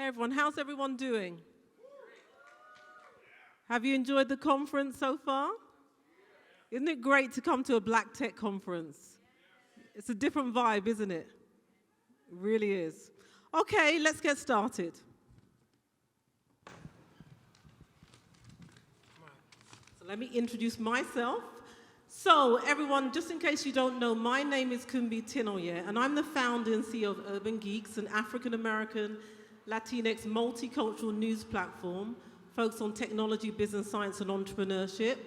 everyone, how's everyone doing? Have you enjoyed the conference so far? Isn't it great to come to a Black Tech conference? It's a different vibe, isn't it? It really is. Okay, let's get started. So let me introduce myself. So everyone, just in case you don't know, my name is Kunbi Tinuoye, and I'm the founder and CEO of Urban Geeks, an African-American, Latinx, multicultural news platform focused on technology, business, science, and entrepreneurship.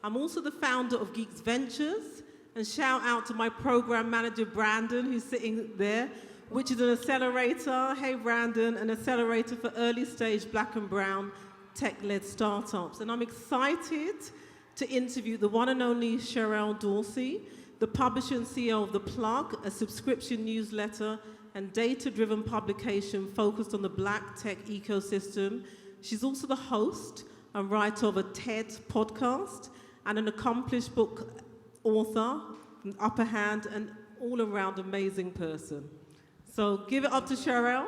I'm also the founder of Geeks Ventures, and shout out to my program manager, Brandon, who's sitting there, which is an accelerator, hey Brandon, an accelerator for early stage Black and brown tech-led startups. And I'm excited to interview the one and only Sherelle Dorsey, the publisher and CEO of The Plug, a subscription newsletter and data-driven publication focused on the Black tech ecosystem. She's also the host and writer of a TED podcast and an accomplished book author, an upper hand, and all-around amazing person. So give it up to Sherelle.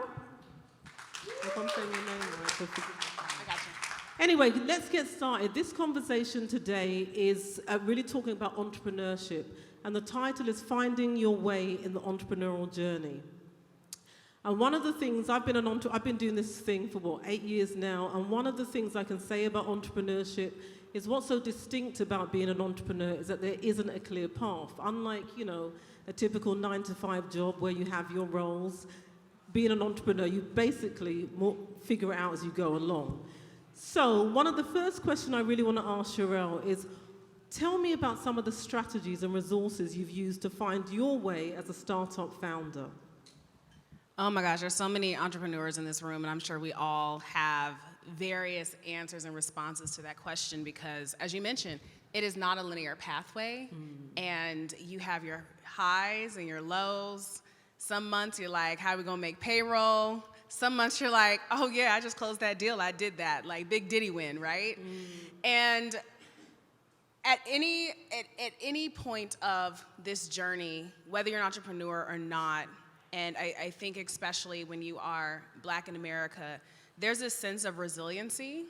If I'm saying your name right, I got you. Anyway, let's get started. This conversation today is really talking about entrepreneurship, and the title is Finding Your Way in the Entrepreneurial Journey. And one of the things, I've been doing this thing for 8 years now, and one of the things I can say about entrepreneurship is what's so distinct about being an entrepreneur is that there isn't a clear path. Unlike, a typical 9-to-5 job where you have your roles, being an entrepreneur, you basically figure it out as you go along. So one of the first questions I really want to ask Sherelle is, tell me about some of the strategies and resources you've used to find your way as a startup founder. Oh my gosh, there's so many entrepreneurs in this room, and I'm sure we all have various answers and responses to that question because, as you mentioned, it is not a linear pathway, and you have your highs and your lows. Some months you're like, how are we gonna make payroll? Some months you're like, oh yeah, I just closed that deal, I did that, like big Diddy win, right? And at any point of this journey, whether you're an entrepreneur or not, and I think especially when you are Black in America, there's this sense of resiliency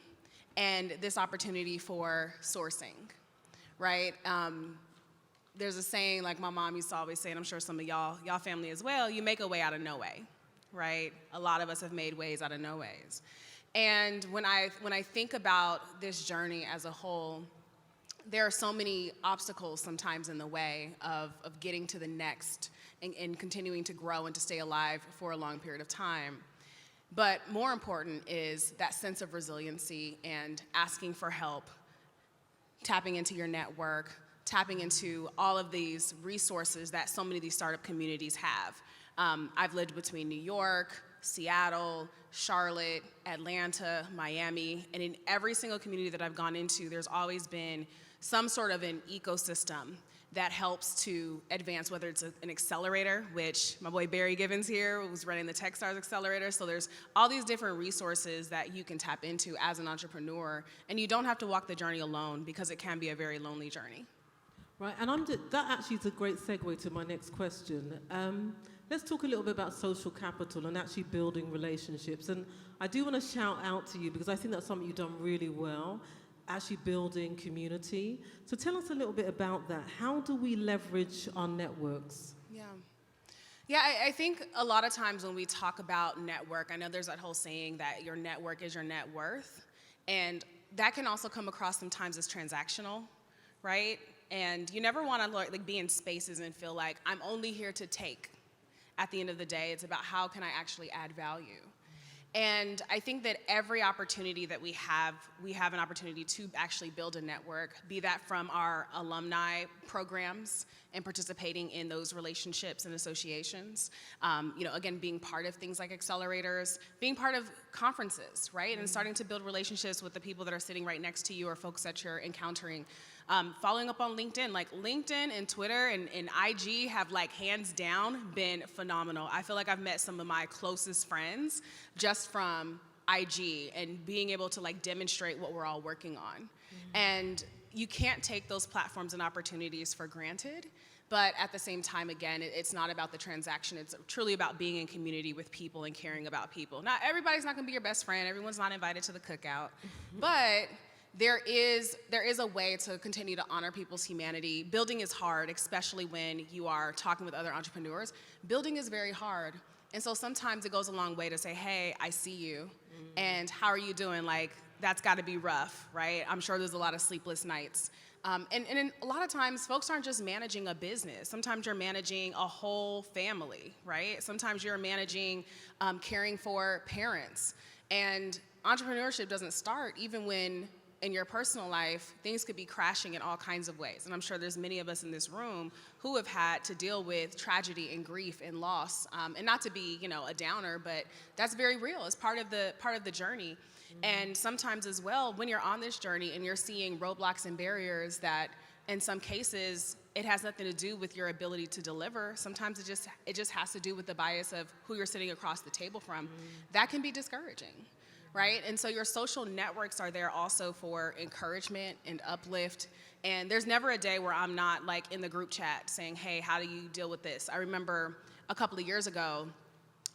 and this opportunity for sourcing, right? There's a saying, like my mom used to always say, and I'm sure some of y'all family as well, you make a way out of no way, right? A lot of us have made ways out of no ways. And when I think about this journey as a whole, there are so many obstacles sometimes in the way of getting to the next and continuing to grow and to stay alive for a long period of time. But more important is that sense of resiliency and asking for help, tapping into your network, tapping into all of these resources that so many of these startup communities have. I've lived between New York, Seattle, Charlotte, Atlanta, Miami, and in every single community that I've gone into, there's always been some sort of an ecosystem that helps to advance, whether it's an accelerator, which my boy Barry Givens here was running the Techstars Accelerator. So there's all these different resources that you can tap into as an entrepreneur, and you don't have to walk the journey alone because it can be a very lonely journey. Right, and that actually is a great segue to my next question. Let's talk a little bit about social capital and actually building relationships. And I do want to shout out to you because I think that's something you've done really well, actually building community. So tell us a little bit about that. How do we leverage our networks? Yeah, I think a lot of times when we talk about network, I know there's that whole saying that your network is your net worth, and that can also come across sometimes as transactional, right? And you never want to like be in spaces and feel like I'm only here to take. At the end of the day, it's about how can I actually add value. And I think that every opportunity that we have an opportunity to actually build a network, be that from our alumni programs and participating in those relationships and associations. Again, being part of things like accelerators, being part of conferences, right? And starting to build relationships with the people that are sitting right next to you or folks that you're encountering. Following up on LinkedIn, like LinkedIn and Twitter and IG have like hands down been phenomenal. I feel like I've met some of my closest friends just from IG and being able to like demonstrate what we're all working on. And you can't take those platforms and opportunities for granted But at the same time, again, it's not about the transaction. It's truly about being in community with people and caring about people. Not everybody's not going to be your best friend. Everyone's not invited to the cookout. But there is a way to continue to honor people's humanity. Building is hard, especially when you are talking with other entrepreneurs. Building is very hard. And so sometimes it goes a long way to say, hey, I see you. And how are you doing? Like, that's got to be rough, right? I'm sure there's a lot of sleepless nights. And a lot of times, folks aren't just managing a business. Sometimes you're managing a whole family, right? Sometimes you're managing caring for parents. And entrepreneurship doesn't start even when, in your personal life, things could be crashing in all kinds of ways. And I'm sure there's many of us in this room who have had to deal with tragedy and grief and loss. And not to be, a downer, but that's very real. It's part of the journey. And sometimes as well, when you're on this journey and you're seeing roadblocks and barriers that in some cases, it has nothing to do with your ability to deliver. Sometimes it just has to do with the bias of who you're sitting across the table from. That can be discouraging, right? And so your social networks are there also for encouragement and uplift. And there's never a day where I'm not like in the group chat saying, hey, how do you deal with this? I remember a couple of years ago,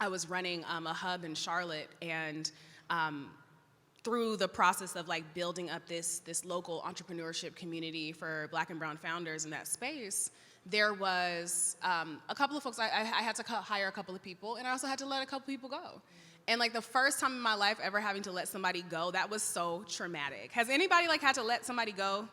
I was running a hub in Charlotte, and through the process of like building up this local entrepreneurship community for Black and brown founders in that space, there was a couple of folks, I had to hire a couple of people, and I also had to let a couple people go. And like the first time in my life ever having to let somebody go, that was so traumatic. Has anybody like had to let somebody go?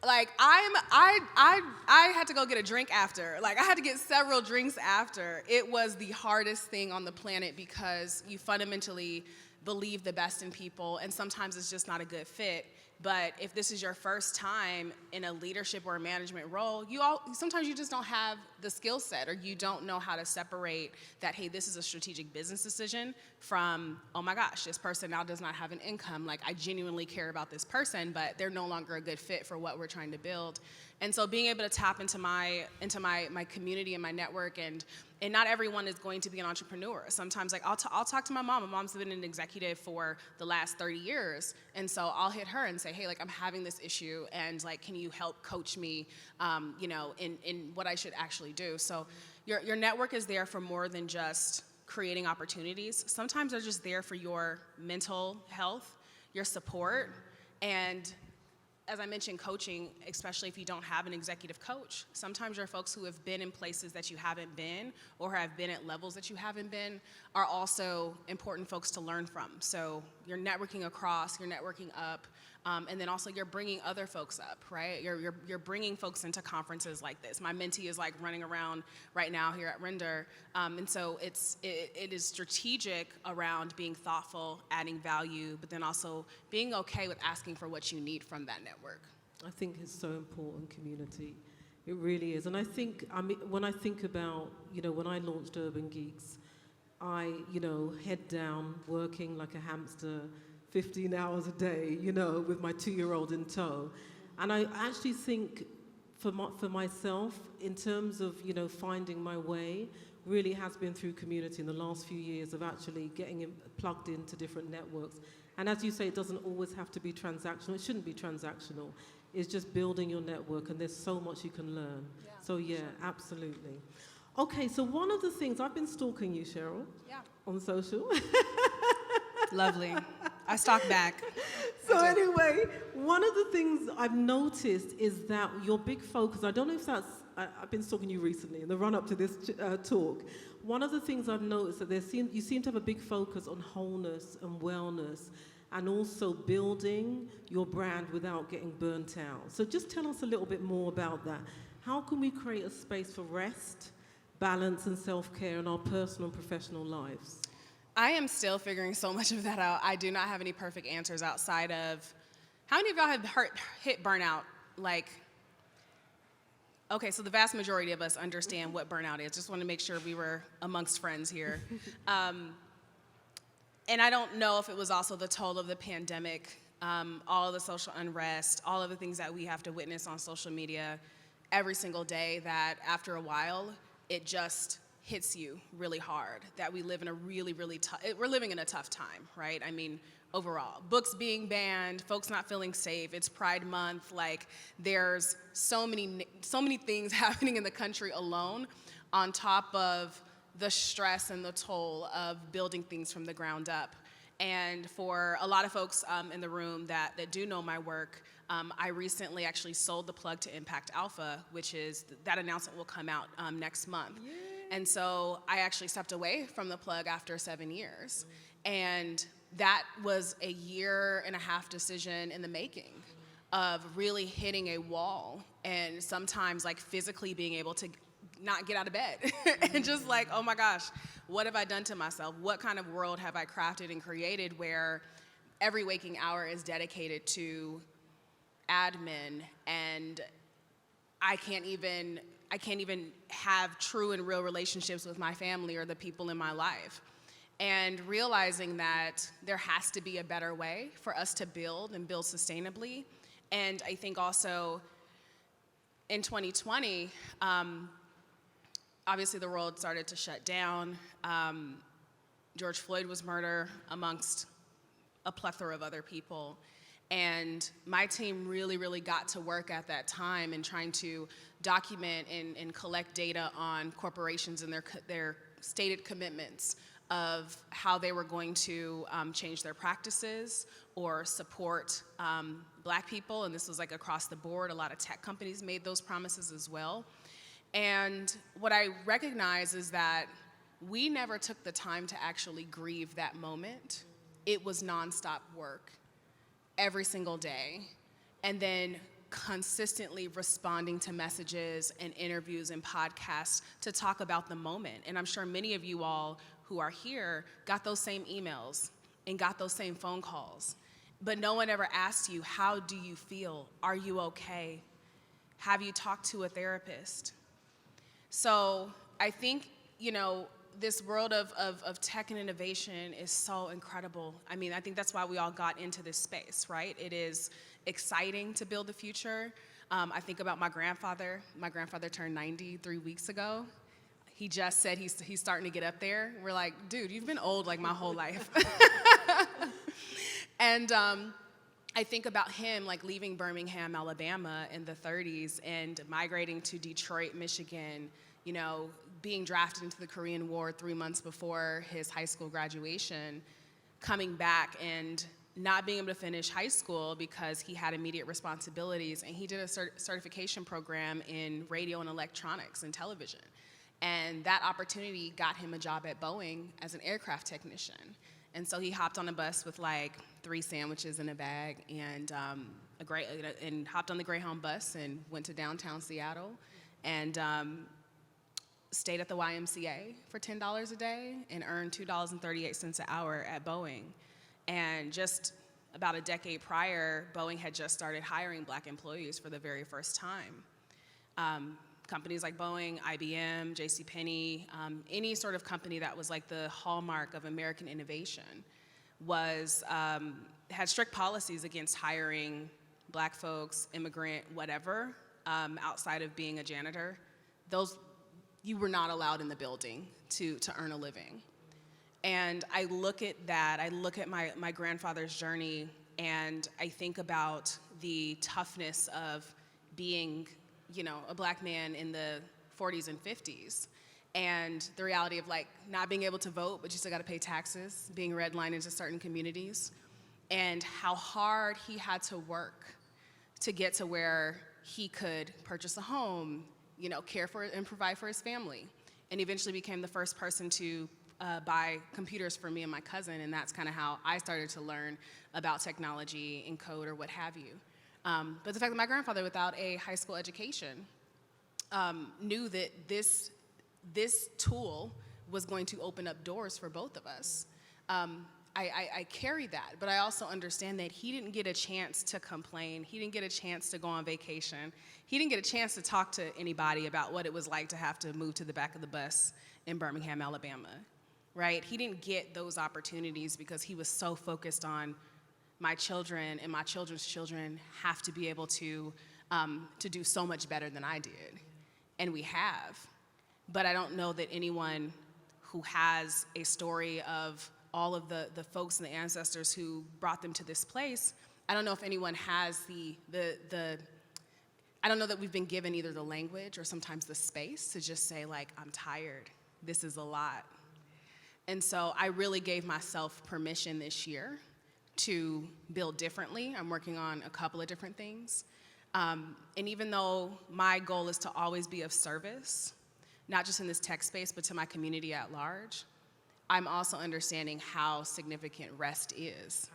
Like I had to go get a drink after. Like I had to get several drinks after. It was the hardest thing on the planet because you fundamentally believe the best in people, and sometimes it's just not a good fit. But if this is your first time in a leadership or a management role, sometimes you just don't have the skill set, or you don't know how to separate that, hey, this is a strategic business decision from, oh my gosh, this person now does not have an income. Like I genuinely care about this person, but they're no longer a good fit for what we're trying to build. And so being able to tap into my community and my network, and not everyone is going to be an entrepreneur. Sometimes like I'll talk to my mom. My mom's been an executive for the last 30 years. And so I'll hit her and say, hey, like I'm having this issue, and like, can you help coach me, in what I should actually do? So your network is there for more than just creating opportunities. Sometimes they're just there for your mental health, your support, and as I mentioned, coaching, especially if you don't have an executive coach. Sometimes there are folks who have been in places that you haven't been, or have been at levels that you haven't been, are also important folks to learn from. So you're networking across, you're networking up, and then also you're bringing other folks up, right? You're bringing folks into conferences like this. My mentee is like running around right now here at Render, and so it is strategic around being thoughtful, adding value, but then also being okay with asking for what you need from that network. I think it's so important, community. It really is. And I think, when I think about, when I launched Urban Geeks, I, head down, working like a hamster, 15 hours a day, with my 2-year-old in tow. And I actually think for myself, in terms of, finding my way, really has been through community in the last few years of actually getting plugged into different networks. And as you say, it doesn't always have to be transactional. It shouldn't be transactional. It's just building your network, and there's so much you can learn. Yeah, so yeah, sure. Absolutely. Okay, so one of the things, I've been stalking you, Sherelle, on social. Lovely. I stalk back. So anyway, one of the things I've noticed is that your big focus, I don't know if that's, I've been stalking you recently in the run-up to this talk. One of the things I've noticed that you seem to have a big focus on wholeness and wellness, and also building your brand without getting burnt out. So just tell us a little bit more about that. How can we create a space for rest, balance, and self-care in our personal and professional lives? I am still figuring so much of that out. I do not have any perfect answers outside of, how many of y'all have hit burnout? Like, okay, so the vast majority of us understand what burnout is. Just want to make sure we were amongst friends here. And I don't know if it was also the toll of the pandemic, all of the social unrest, all of the things that we have to witness on social media every single day, that after a while, it just hits you really hard, that we live in a really, really tough, we're living in a tough time, right? I mean, overall, books being banned, folks not feeling safe, it's Pride Month, like there's so many things happening in the country alone on top of the stress and the toll of building things from the ground up. And for a lot of folks in the room that do know my work, I recently actually sold the plug to Impact Alpha, which is, that announcement will come out next month. Yay. And so I actually stepped away from the plug after 7 years. And that was a 1.5-year decision in the making of really hitting a wall and sometimes like physically being able to not get out of bed and just like, oh my gosh, what have I done to myself? What kind of world have I crafted and created where every waking hour is dedicated to admin and I can't even have true and real relationships with my family or the people in my life. And realizing that there has to be a better way for us to build and build sustainably. And I think also in 2020, obviously the world started to shut down. George Floyd was murdered amongst a plethora of other people. And my team really, really got to work at that time in trying to document and collect data on corporations and their stated commitments of how they were going to change their practices or support Black people. And this was like across the board. A lot of tech companies made those promises as well. And what I recognize is that we never took the time to actually grieve that moment. It was nonstop work every single day. And then consistently responding to messages and interviews and podcasts to talk about the moment. And I'm sure many of you all who are here got those same emails and got those same phone calls. But no one ever asked you, how do you feel? Are you okay? Have you talked to a therapist? So I think, this world of tech and innovation is so incredible. I mean, I think that's why we all got into this space, right? It is exciting to build the future. I think about my grandfather. My grandfather turned 90 3 weeks ago. He just said he's starting to get up there. We're like, dude, you've been old like my whole life. And I think about him like leaving Birmingham, Alabama in the 30s and migrating to Detroit, Michigan, being drafted into the Korean War 3 months before his high school graduation, coming back and not being able to finish high school because he had immediate responsibilities. And he did a certification program in radio and electronics and television. And that opportunity got him a job at Boeing as an aircraft technician. And so he hopped on a bus with like 3 sandwiches in a bag and hopped on the Greyhound bus and went to downtown Seattle and stayed at the YMCA for $10 a day and earned $2.38 an hour at Boeing. And just about a decade prior, Boeing had just started hiring Black employees for the very first time. Companies like Boeing, IBM, JCPenney, any sort of company that was like the hallmark of American innovation had strict policies against hiring Black folks, immigrant, whatever, outside of being a janitor. You were not allowed in the building to earn a living. And I look at that, I look at my grandfather's journey, and I think about the toughness of being a Black man in the 40s and 50s, and the reality of like not being able to vote, but you still gotta pay taxes, being redlined into certain communities, and how hard he had to work to get to where he could purchase a home, care for and provide for his family, and eventually became the first person to buy computers for me and my cousin, and that's kind of how I started to learn about technology and code or what have you. But the fact that my grandfather, without a high school education, knew that this tool was going to open up doors for both of us. I carry that, but I also understand that he didn't get a chance to complain. He didn't get a chance to go on vacation. He didn't get a chance to talk to anybody about what it was like to have to move to the back of the bus in Birmingham, Alabama, right? He didn't get those opportunities because he was so focused on my children and my children's children have to be able to do so much better than I did, and we have. but I don't know that anyone who has a story of all of the folks and the ancestors who brought them to this place, I don't know if anyone has I don't know that we've been given either the language or sometimes the space to just say, like, I'm tired, this is a lot. And so I really gave myself permission this year to build differently. I'm working on a couple of different things. And even though my goal is to always be of service, not just in this tech space, but to my community at large, I'm also understanding how significant rest is.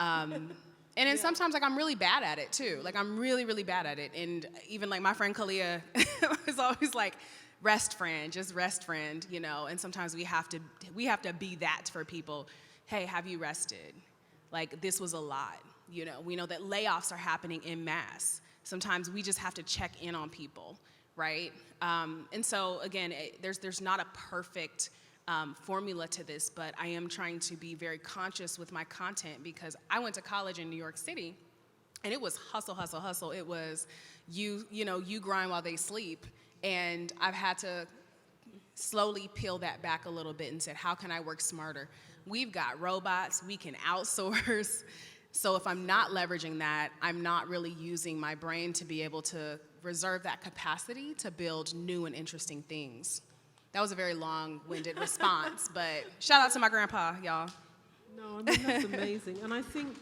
Absolutely. And then sometimes, like, I'm really bad at it too. Like, I'm really, really bad at it. And even like my friend Kalia is always like, rest friend, just rest friend, you know. And sometimes we have to be that for people. Hey, have you rested? Like, this was a lot, you know. We know that layoffs are happening en masse. Sometimes we just have to check in on people, right? And so again, there's not a perfect formula to this, but I am trying to be very conscious with my content because I went to college in New York City, and it was hustle, hustle, hustle. It was you grind while they sleep, and I've had to slowly peel that back a little bit and said, how can I work smarter? We've got robots, we can outsource. So if I'm not leveraging that, I'm not really using my brain to be able to reserve that capacity to build new and interesting things. That was a very long-winded response, but shout out to my grandpa, y'all. No, I mean, that's amazing. And I think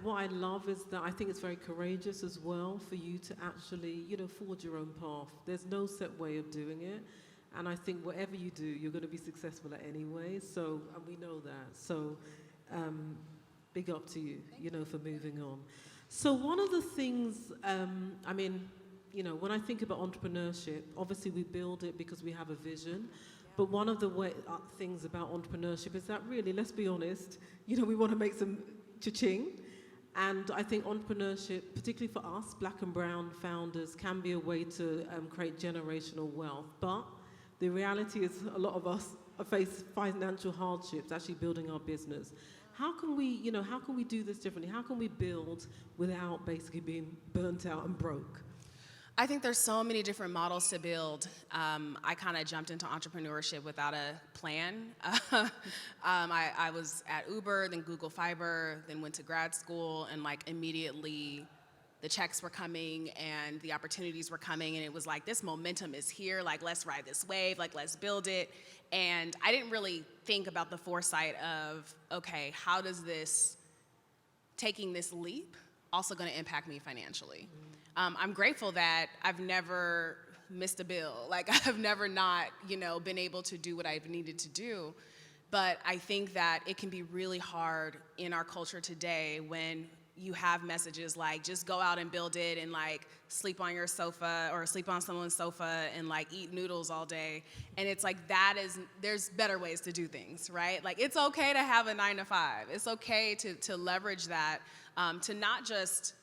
what I love is that I think it's very courageous as well for you to actually, forge your own path. There's no set way of doing it. And I think whatever you do, you're going to be successful at anyway. So, and we know that. So, big up to you, for moving on. So one of the things, when I think about entrepreneurship, obviously we build it because we have a vision. But one of the things about entrepreneurship is that really, let's be honest, we want to make some cha-ching. And I think entrepreneurship, particularly for us, black and brown founders, can be a way to create generational wealth. But the reality is a lot of us face financial hardships actually building our business. How can we do this differently? How can we build without basically being burnt out and broke? I think there's so many different models to build. I kind of jumped into entrepreneurship without a plan. I was at Uber, then Google Fiber, then went to grad school, and like immediately the checks were coming and the opportunities were coming, and it was like, this momentum is here, like let's ride this wave, like let's build it. And I didn't really think about the foresight of, okay, how does taking this leap also gonna impact me financially? I'm grateful that I've never missed a bill. Like I've never not, been able to do what I've needed to do. But I think that it can be really hard in our culture today when you have messages like, just go out and build it and like sleep on your sofa or sleep on someone's sofa and like eat noodles all day. And it's like, there's better ways to do things, right? Like it's okay to have a 9-to-5. It's okay to leverage that, to not just,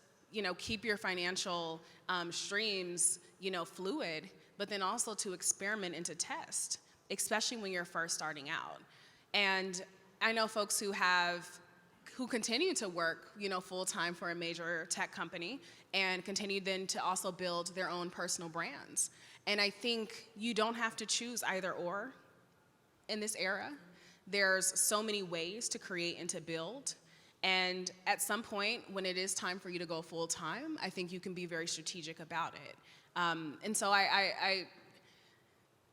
keep your financial streams, fluid, but then also to experiment and to test, especially when you're first starting out. And I know folks who continue to work, full-time for a major tech company and continue then to also build their own personal brands. And I think you don't have to choose either or in this era. There's so many ways to create and to build. And at some point, when it is time for you to go full-time, I think you can be very strategic about it. And so I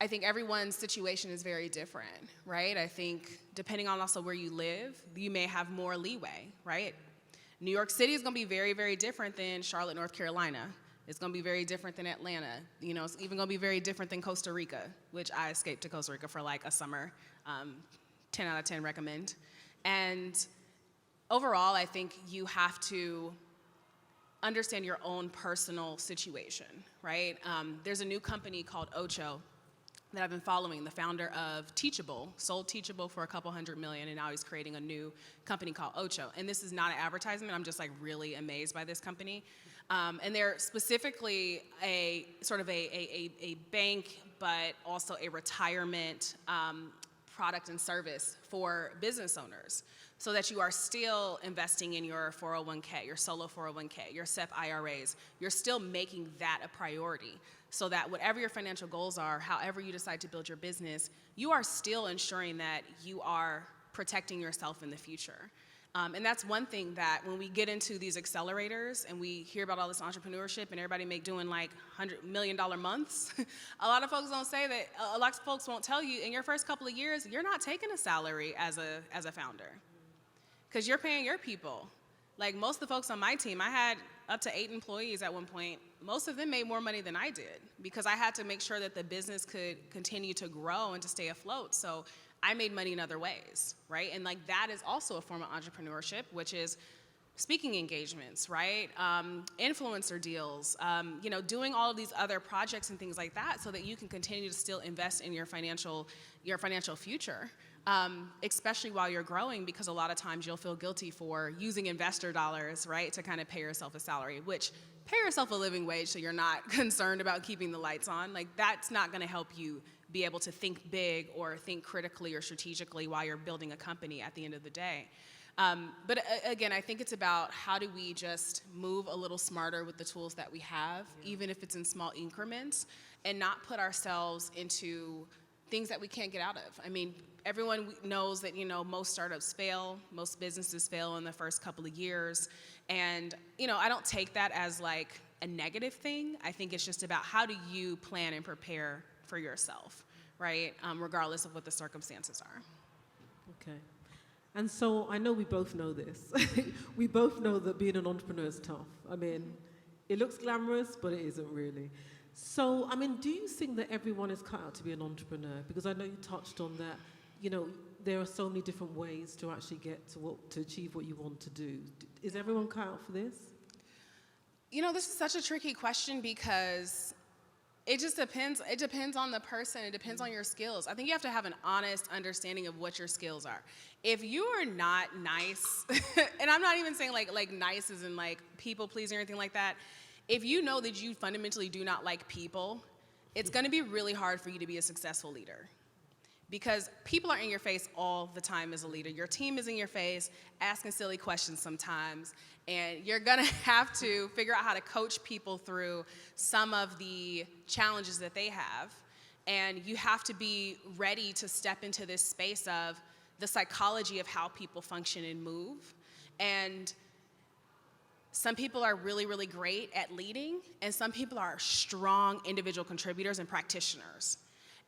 think everyone's situation is very different, right? I think depending on also where you live, you may have more leeway, right? New York City is gonna be very, very different than Charlotte, North Carolina. It's gonna be very different than Atlanta. It's even gonna be very different than Costa Rica, which I escaped to Costa Rica for like a summer. 10 out of 10 recommend. And overall, I think you have to understand your own personal situation, right? There's a new company called Ocho that I've been following. The founder of Teachable sold Teachable for $200 million, and now he's creating a new company called Ocho. And this is not an advertisement. I'm just like really amazed by this company. And they're specifically a sort of a bank, but also a retirement product and service for business owners, so that you are still investing in your 401k, your solo 401k, your SEP IRAs. You're still making that a priority, so that whatever your financial goals are, however you decide to build your business, you are still ensuring that you are protecting yourself in the future. And that's one thing that when we get into these accelerators and we hear about all this entrepreneurship and everybody doing like $100 million months, a lot of folks don't say that, a lot of folks won't tell you in your first couple of years, you're not taking a salary as a founder, because you're paying your people. Like most of the folks on my team, I had up to 8 employees at one point. Most of them made more money than I did because I had to make sure that the business could continue to grow and to stay afloat. So I made money in other ways, right? And like that is also a form of entrepreneurship, which is speaking engagements, right? Influencer deals, doing all of these other projects and things like that, so that you can continue to still invest in your financial future, especially while you're growing, because a lot of times you'll feel guilty for using investor dollars, right, to kind of pay yourself a salary, which pay yourself a living wage so you're not concerned about keeping the lights on. Like that's not going to help you be able to think big or think critically or strategically while you're building a company at the end of the day. But again, I think it's about how do we just move a little smarter with the tools that we have, even if it's in small increments, and not put ourselves into things that we can't get out of. I mean, everyone knows that, most startups fail, most businesses fail in the first couple of years. And, I don't take that as like a negative thing. I think it's just about how do you plan and prepare for yourself, right? Regardless of what the circumstances are. Okay. And so I know we both know this. We both know that being an entrepreneur is tough. I mean, it looks glamorous, but it isn't really. So, I mean, do you think that everyone is cut out to be an entrepreneur? Because I know you touched on that, there are so many different ways to actually get to achieve what you want to do. Is everyone cut out for this? This is such a tricky question because it just depends. It depends on the person. It depends on your skills. I think you have to have an honest understanding of what your skills are. If you are not nice, and I'm not even saying like nice as in like people pleasing or anything like that. If you know that you fundamentally do not like people, it's going to be really hard for you to be a successful leader. Because people are in your face all the time as a leader. Your team is in your face, asking silly questions sometimes, and you're gonna have to figure out how to coach people through some of the challenges that they have. And you have to be ready to step into this space of the psychology of how people function and move. And some people are really, really great at leading, and some people are strong individual contributors and practitioners.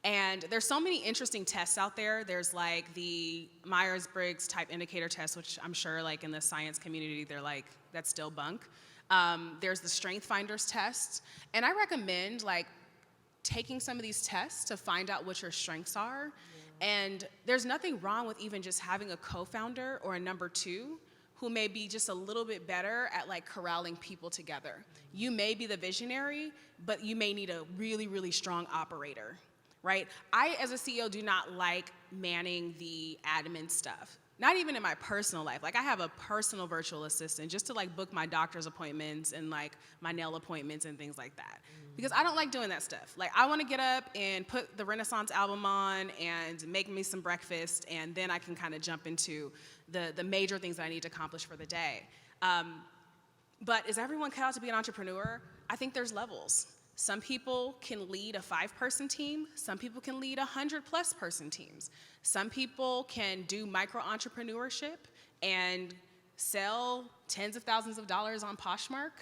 And there's so many interesting tests out there. There's like the Myers-Briggs type indicator test, which I'm sure like in the science community, they're like, that's still bunk. There's the Strength Finders test. And I recommend like taking some of these tests to find out what your strengths are. Yeah. And there's nothing wrong with even just having a co-founder or a number 2 who may be just a little bit better at like corralling people together. You may be the visionary, but you may need a really, really strong operator. Right? I, as a CEO, do not like manning the admin stuff. Not even in my personal life. Like I have a personal virtual assistant just to like book my doctor's appointments and like my nail appointments and things like that. Because I don't like doing that stuff. Like I want to get up and put the Renaissance album on and make me some breakfast, and then I can kind of jump into the major things that I need to accomplish for the day. But is everyone cut out to be an entrepreneur? I think there's levels. Some people can lead a 5-person team. Some people can lead 100+ person teams. Some people can do micro-entrepreneurship and sell tens of thousands of dollars on Poshmark,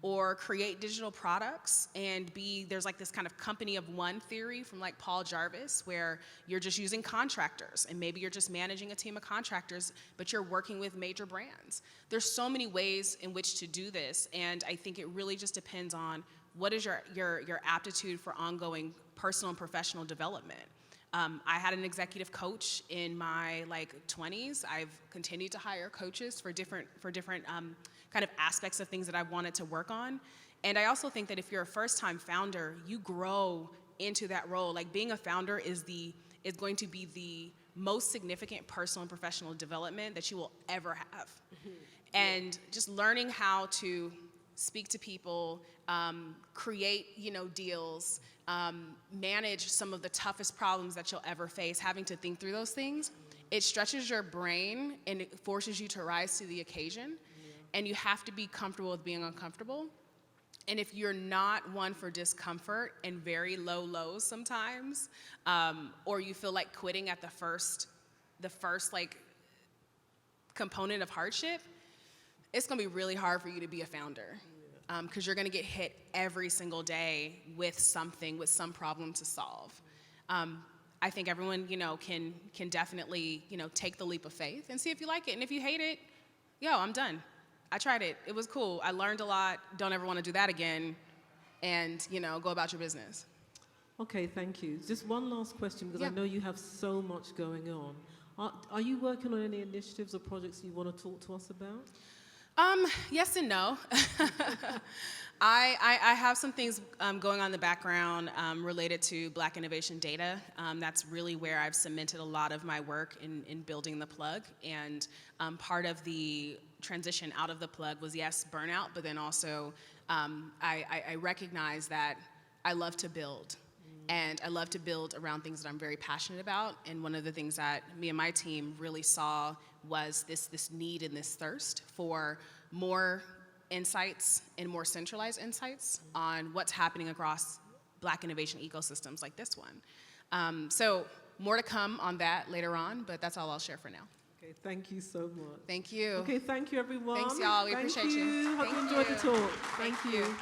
or create digital products and there's like this kind of company of one theory from like Paul Jarvis, where you're just using contractors and maybe you're just managing a team of contractors, but you're working with major brands. There's so many ways in which to do this, and I think it really just depends on what is your aptitude for ongoing personal and professional development. I had an executive coach in my 20s. I've continued to hire coaches for different kind of aspects of things that I wanted to work on. And I also think that if you're a first-time founder, you grow into that role. Like being a founder is going to be the most significant personal and professional development that you will ever have. Mm-hmm. And just learning how to speak to people, create, deals, manage some of the toughest problems that you'll ever face, having to think through those things, it stretches your brain and it forces you to rise to the occasion. And you have to be comfortable with being uncomfortable. And if you're not one for discomfort and very low lows sometimes, or you feel like quitting at the first like component of hardship, it's gonna be really hard for you to be a founder. Because you're gonna get hit every single day with something, with some problem to solve. I think everyone, can definitely, take the leap of faith and see if you like it. And if you hate it, I'm done. I tried it. It was cool. I learned a lot. Don't ever want to do that again. And, go about your business. Okay, thank you. Just one last question, because I know you have so much going on. Are you working on any initiatives or projects you want to talk to us about? Yes and no. I have some things going on in the background related to Black innovation data. That's really where I've cemented a lot of my work in building the plug. And part of the transition out of the plug was, yes, burnout, but then also I recognize that I love to build. And I love to build around things that I'm very passionate about. And one of the things that me and my team really saw was this need and this thirst for more insights and more centralized insights on what's happening across Black innovation ecosystems like this one. So more to come on that later on, but that's all I'll share for now. Okay, thank you so much. Thank you. Okay, thank you, everyone. Thanks, y'all. We appreciate you. Hope you enjoyed the talk. Thank you.